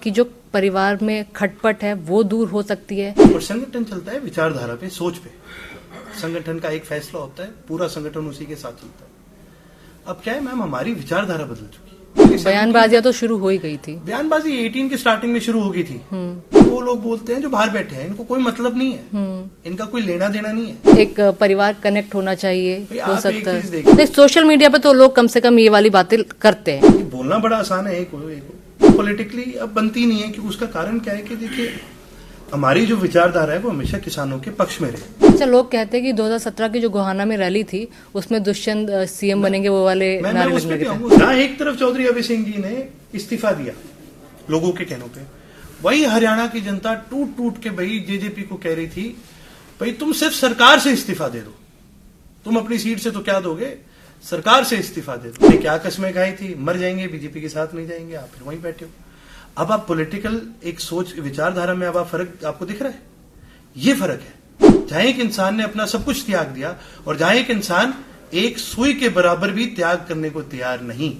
कि जो परिवार में खटपट है वो दूर हो सकती है। और संगठन चलता है विचारधारा पे, सोच पे। संगठन का एक फैसला होता है, पूरा संगठन उसी के साथ चलता है। अब क्या है मैम, हमारी विचारधारा बदल चुकी है। बयानबाजियां तो शुरू हो ही गई थी। बयानबाजी 18 की स्टार्टिंग में शुरू हो गई थी। वो लोग बोलते हैं जो बाहर बैठे हैं, इनको कोई मतलब नहीं है, इनका कोई लेना देना नहीं है। एक परिवार कनेक्ट होना चाहिए, हो सकता है। सोशल मीडिया पे तो लोग कम से कम ये वाली बातें करते हैं। बोलना बड़ा आसान है, पॉलिटिकली अब बनती नहीं है। कि उसका कारण क्या है कि देखिए, हमारी जो विचारधारा है वो हमेशा किसानों के पक्ष में रहे। अच्छा, लोग कहते हैं कि 2017 की जो गोहाना में रैली थी उसमें दुष्यंत सीएम बनेंगे, वो वाले नारे लगने के थे। जहां एक तरफ चौधरी अभय सिंह जी ने इस्तीफा दिया लोगों के कहने पे, वही हरियाणा की जनता टूट टूट के भाई जेजेपी को कह रही थी, भाई तुम सिर्फ सरकार से इस्तीफा दे दो, तुम अपनी सीट से तो क्या दोगे, सरकार से इस्तीफा दे दो। क्या कस्में खाई थी, मर जाएंगे, बीजेपी के साथ नहीं जाएंगे, आप फिर वहीं बैठे हो। अब आप पॉलिटिकल एक सोच विचारधारा में अब आप फर्क आपको दिख रहा है, ये फर्क है। जहां एक इंसान ने अपना सब कुछ त्याग दिया और जहां एक इंसान एक सुई के बराबर भी त्याग करने को तैयार नहीं।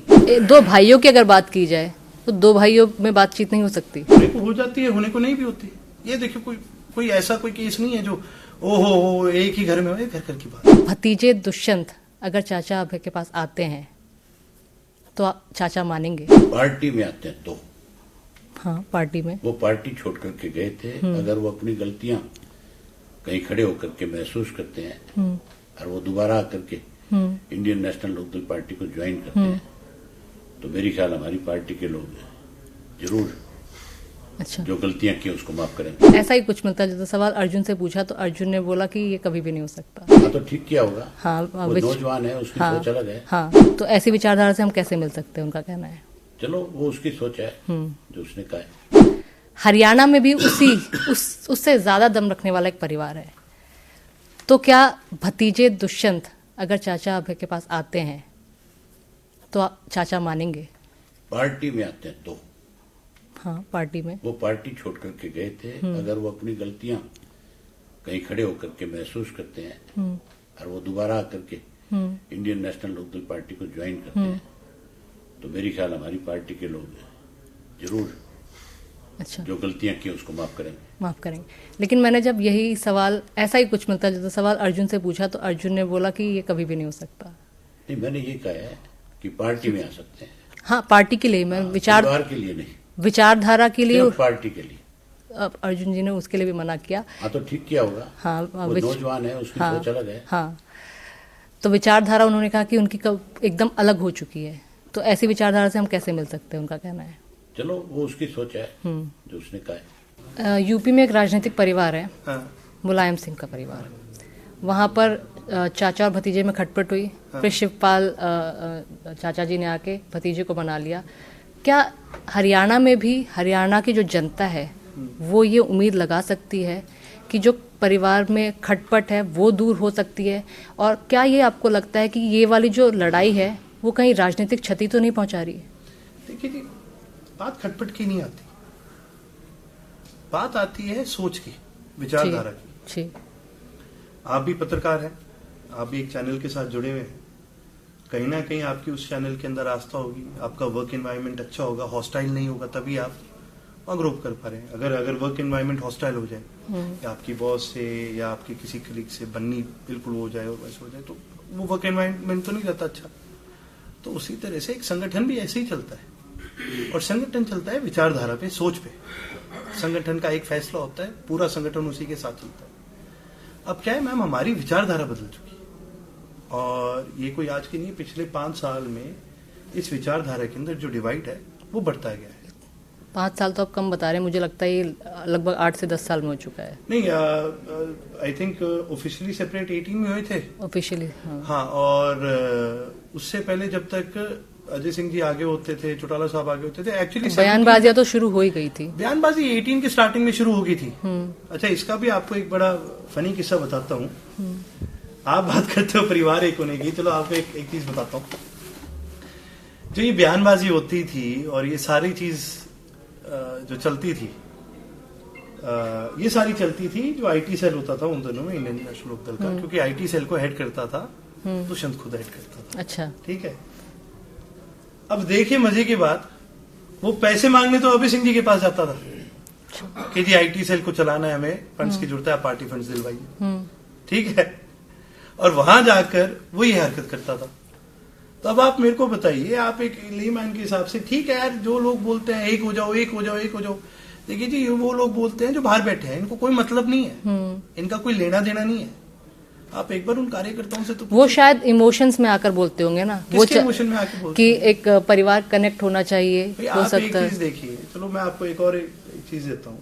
दो भाइयों की अगर बात की जाए तो दो भाइयों में बातचीत नहीं हो सकती। होने को हो जाती है, होने को नहीं भी होती। ये देखिए, कोई ऐसा कोई केस नहीं है जो ओहो एक ही घर में हो, घर घर की बात। भतीजे दुष्यंत अगर चाचा अभय के पास आते हैं तो चाचा मानेंगे? पार्टी में आते हैं तो हाँ, पार्टी में वो पार्टी छोड़ करके गए थे। अगर वो अपनी गलतियां कहीं खड़े होकर के महसूस करते हैं और वो दोबारा आकर के इंडियन नेशनल लोकदल पार्टी को ज्वाइन करते हैं तो मेरी ख्याल हमारी पार्टी के लोग जरूर अच्छा जो गलतियां की उसको माफ करेंगे। ऐसा ही कुछ मिलता है। जैसे सवाल अर्जुन से पूछा तो अर्जुन ने बोला कि ये कभी भी नहीं हो सकता। हाँ, तो ठीक किया होगा। हाँ, वो नौजवान है, उसकी सोच अलग है। हाँ, तो ऐसी विचारधारा से हम कैसे मिल सकते हैं, उनका कहना है। चलो, वो उसकी सोच है जो उसने कहा है। हरियाणा में भी उससे ज्यादा दम रखने वाला एक परिवार है, तो क्या भतीजे दुष्यंत अगर चाचा अभय के पास आते हैं तो चाचा मानेंगे? पार्टी में आते हैं तो हाँ, पार्टी में वो पार्टी छोड़ करके गए थे। अगर वो अपनी गलतियां कहीं खड़े होकर के महसूस करते हैं और वो दोबारा आकर के इंडियन नेशनल लोकदल पार्टी को ज्वाइन करते हैं तो मेरी ख्याल हमारी पार्टी के लोग जरूर अच्छा जो गलतियां की उसको माफ करेंगे। लेकिन मैंने जब यही सवाल, ऐसा ही कुछ मिलता है, जैसे सवाल अर्जुन से पूछा तो अर्जुन ने बोला कि ये कभी भी नहीं हो सकता। नहीं, मैंने ये कहा है कि पार्टी में आ सकते हैं। हाँ, पार्टी के लिए, मैं विचार के लिए नहीं, विचारधारा के लिए, पार्टी के लिए। अब अर्जुन जी ने उसके लिए भी मना किया। हाँ, तो ठीक किया होगा। हाँ, वो नौजवान है, उसकी सोच अलग है। हाँ, तो विचारधारा उन्होंने कहा कि उनकी एकदम अलग हो चुकी है, तो ऐसी विचारधारा से हम कैसे मिल सकते हैं, उनका कहना है। चलो, वो उसकी सोच है जो उसने कहा है। यूपी में एक राजनीतिक परिवार है, मुलायम सिंह का परिवार। वहां पर चाचा और भतीजे में खटपट हुई, फिर शिवपाल चाचा जी ने आके भतीजे को बना लिया। क्या हरियाणा में भी हरियाणा की जो जनता है वो ये उम्मीद लगा सकती है कि जो परिवार में खटपट है वो दूर हो सकती है? और क्या ये आपको लगता है कि ये वाली जो लड़ाई है वो कहीं राजनीतिक क्षति तो नहीं पहुंचा रही है? देखिए जी, बात खटपट की नहीं आती, बात आती है सोच की, विचारधारा की। आप भी पत्रकार हैं, आप भी एक चैनल के साथ जुड़े हुए हैं, कहीं ना कहीं आपकी उस चैनल के अंदर आस्था होगी, आपका वर्क एनवायरनमेंट अच्छा होगा, हॉस्टाइल नहीं होगा, तभी आप वहां ग्रो कर पा रहे हैं। अगर वर्क एनवायरनमेंट हॉस्टाइल हो जाए या आपकी बॉस से या आपकी किसी कलीग से बननी बिल्कुल हो जाए और वैसे हो जाए तो वो वर्क एनवायरनमेंट तो नहीं रहता अच्छा। तो उसी तरह से एक संगठन भी ऐसे ही चलता है, और संगठन चलता है विचारधारा पे, सोच पे। संगठन का एक फैसला होता है, पूरा संगठन उसी के साथ चलता है। अब क्या है मैम, हमारी विचारधारा बदल चुकी है, और ये कोई आज की नहीं, पिछले 5 साल में इस विचारधारा के अंदर जो डिवाइड है वो बढ़ता गया है। 5 साल तो आप कम बता रहे हैं, मुझे लगता है ये लगभग 8 से 10 साल में हो चुका है। नहीं, आई थिंक ऑफिशियली सेपरेट 18 में हुए थे ऑफिशियली। हाँ, और उससे पहले जब तक अजय सिंह जी आगे होते थे, चौटाला साहब आगे होते थे, एक्चुअली बयानबाजियां तो शुरू हो ही गई थी। बयानबाजी 18 की स्टार्टिंग में शुरू हो गई थी। अच्छा, इसका भी आपको एक बड़ा फनी किस्सा बताता हूँ। आप बात करते हो परिवार एक होने की, चलो आपको एक चीज बताता हूँ। जो ये बयानबाजी होती थी और ये सारी चीज जो चलती थी, ये सारी चलती थी जो आईटी सेल होता था उन दिनों में इंडियन नेशनल लोकदल का, क्योंकि आईटी सेल को हेड करता था दुष्यंत खुद हेड करता था। अच्छा, ठीक है। अब देखिए मजे की बात, वो पैसे मांगने तो अभय सिंह जी के पास जाता था कि जी IT सेल को चलाना है, हमें फंड्स की जरूरत है, आप पार्टी फंड्स दिलवाइए, ठीक है। और वहां जाकर वो ये हरकत करता था। तो अब आप मेरे को बताइए, आप एक लेमैन के हिसाब से, ठीक है यार, जो लोग बोलते हैं एक हो जाओ, एक हो जाओ, एक हो जाओ, देखिए जी वो लोग बोलते हैं जो बाहर बैठे हैं, इनको कोई मतलब नहीं है, इनका कोई लेना देना नहीं है। आप एक बार उन कार्यकर्ताओं से तो वो शायद इमोशंस में आकर बोलते होंगे ना, वो इमोशन में आकर बोलते कि एक परिवार कनेक्ट होना चाहिए, हो सकता है। एक चीज देखिए, चलो मैं आपको एक और एक चीज देता हूँ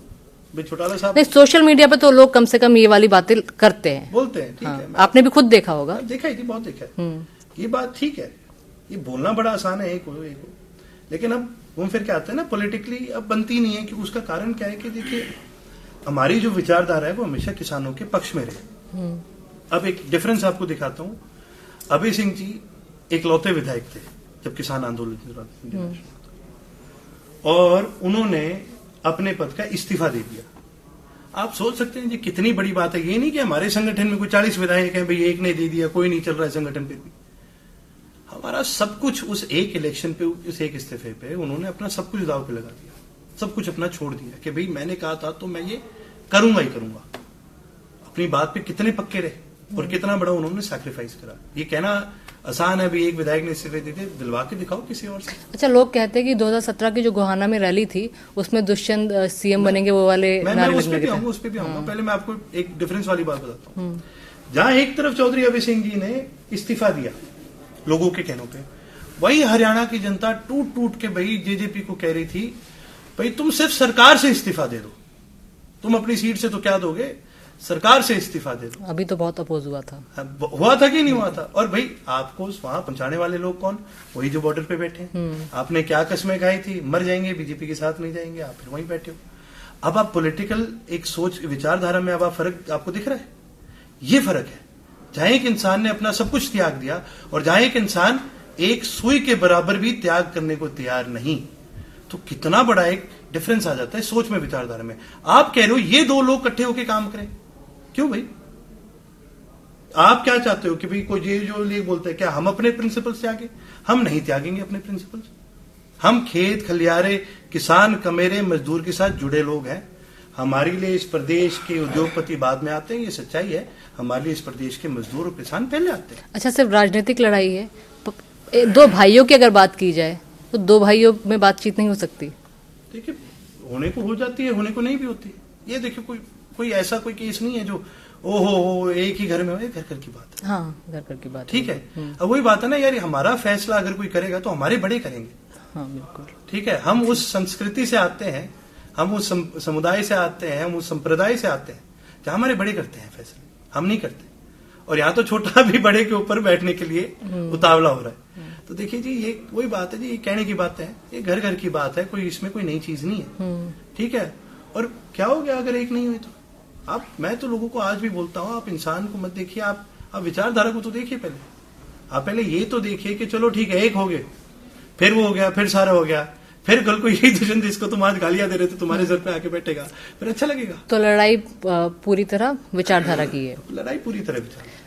भाई, चौटाला साहब। नहीं, सोशल मीडिया पे तो लोग कम से कम ये वाली बातें करते हैं, बोलते हैं, ठीक है, आपने भी खुद देखा होगा। देखा ही, बहुत देखा है, ये बात ठीक है, ये बोलना बड़ा आसान है, एक हो, लेकिन अब वो फिर क्या आते हैं ना, पॉलिटिकली अब बनती नहीं है। कि उसका कारण क्या है कि देखिए, हमारी जो विचारधारा है वो हमेशा किसानों के पक्ष में रहे। अब एक डिफरेंस आपको दिखाता हूं। अभय सिंह जी इकलौते विधायक थे जब किसान आंदोलन, और उन्होंने अपने पद का इस्तीफा दे दिया। आप सोच सकते हैं जी कितनी बड़ी बात है। ये नहीं कि हमारे संगठन में कोई 40 विधायक हैं, भाई एक ने दे दिया, कोई नहीं चल रहा है संगठन पे भी। हमारा सब कुछ उस एक इलेक्शन पे, उस एक इस्तीफे पे उन्होंने अपना सब कुछ दाव पे लगा दिया, सब कुछ अपना छोड़ दिया कि भाई मैंने कहा था तो मैं ये करूंगा ही करूंगा। अपनी बात पे कितने पक्के रहे और कितना बड़ा उन्होंने सैक्रिफाइस करा। ये कहना आसान है, भी एक विधायक ने इस्तीफे दे दिए, दिलवा के दिखाओ किसी और से। अच्छा, लोग कहते हैं कि 2017 की जो गोहाना में रैली थी उसमें दुष्यंत CM बनेंगे, वो वाले मैं उस पर भी आऊंगा। पहले मैं आपको एक डिफरेंस वाली बात बताता हूँ। जहां एक तरफ चौधरी अभय सिंह जी ने इस्तीफा दिया लोगों के कहनों पे, वही हरियाणा की जनता टूट टूट के भाई JJP को कह रही थी, भाई तुम सिर्फ सरकार से इस्तीफा दे दो, तुम अपनी सीट से तो क्या दोगे, सरकार से इस्तीफा दे दो। अभी तो बहुत अपोज हुआ था कि नहीं हुआ था। और भाई आपको वहां पहुंचाने वाले लोग कौन, वही जो बॉर्डर पे बैठे हैं। आपने क्या कस्में खाई थी, मर जाएंगे, बीजेपी के साथ नहीं जाएंगे, आप फिर वहीं बैठे हो। अब आप पॉलिटिकल एक सोच विचारधारा में अब आप फर्क आपको दिख रहा है, ये फर्क है। जहां एक इंसान ने अपना सब कुछ त्याग दिया और जहां एक इंसान एक सुई के बराबर भी त्याग करने को तैयार नहीं, तो कितना बड़ा एक डिफरेंस आ जाता है सोच में, विचारधारा में। आप कह रहे हो ये दो लोग इकट्ठे होकर काम करें, क्यों भाई? आप क्या चाहते हो कि भाई कोई ये जो लोग बोलते हैं क्या हम अपने प्रिंसिपल्स त्यागे? हम नहीं त्यागेंगे अपने प्रिंसिपल्स। हम खेत खलियारे, किसान, कमेरे, मजदूर के साथ जुड़े लोग हैं। हमारे लिए इस प्रदेश के उद्योगपति बाद में आते हैं, ये सच्चाई है। हमारे लिए इस प्रदेश के मजदूर और किसान पहले आते हैं। अच्छा, सिर्फ राजनीतिक लड़ाई है? दो भाइयों की अगर बात की जाए तो दो भाइयों में बातचीत नहीं हो सकती? देखिए, होने को हो जाती है, होने को नहीं भी होती। ये देखिए, कोई ऐसा कोई केस नहीं है जो ओहो एक ही घर में हो, घर घर की बात है। हाँ, घर घर की बात, ठीक है। अब वही बात है ना यार, हमारा फैसला अगर कोई करेगा तो हमारे बड़े करेंगे। हाँ, बिल्कुल ठीक है। हम उस संस्कृति से आते हैं, हम उस समुदाय से आते हैं, हम उस संप्रदाय से आते हैं जहां हमारे बड़े करते हैं फैसले, हम नहीं करते। और यहाँ तो छोटा भी बड़े के ऊपर बैठने के लिए उतावला हो रहा है। तो देखिए जी, ये वही बात है जी, ये कहने की बात है, ये घर घर की बात है, कोई इसमें कोई नई चीज नहीं है। ठीक है। और क्या हो गया अगर एक नहीं हुई तो? मैं तो लोगों को आज भी बोलता हूं, आप इंसान को मत देखिए, आप विचारधारा को तो देखिए पहले। आप पहले ये तो देखिए कि चलो ठीक है, एक हो गए, फिर वो हो गया, फिर सारा हो गया, फिर कल को यही दुष्यंत जिसको तुम आज गालियां दे रहे थे तुम्हारे सर पे आके बैठेगा, फिर अच्छा लगेगा। तो लड़ाई पूरी तरह विचारधारा की है। लड़ाई पूरी तरह विचार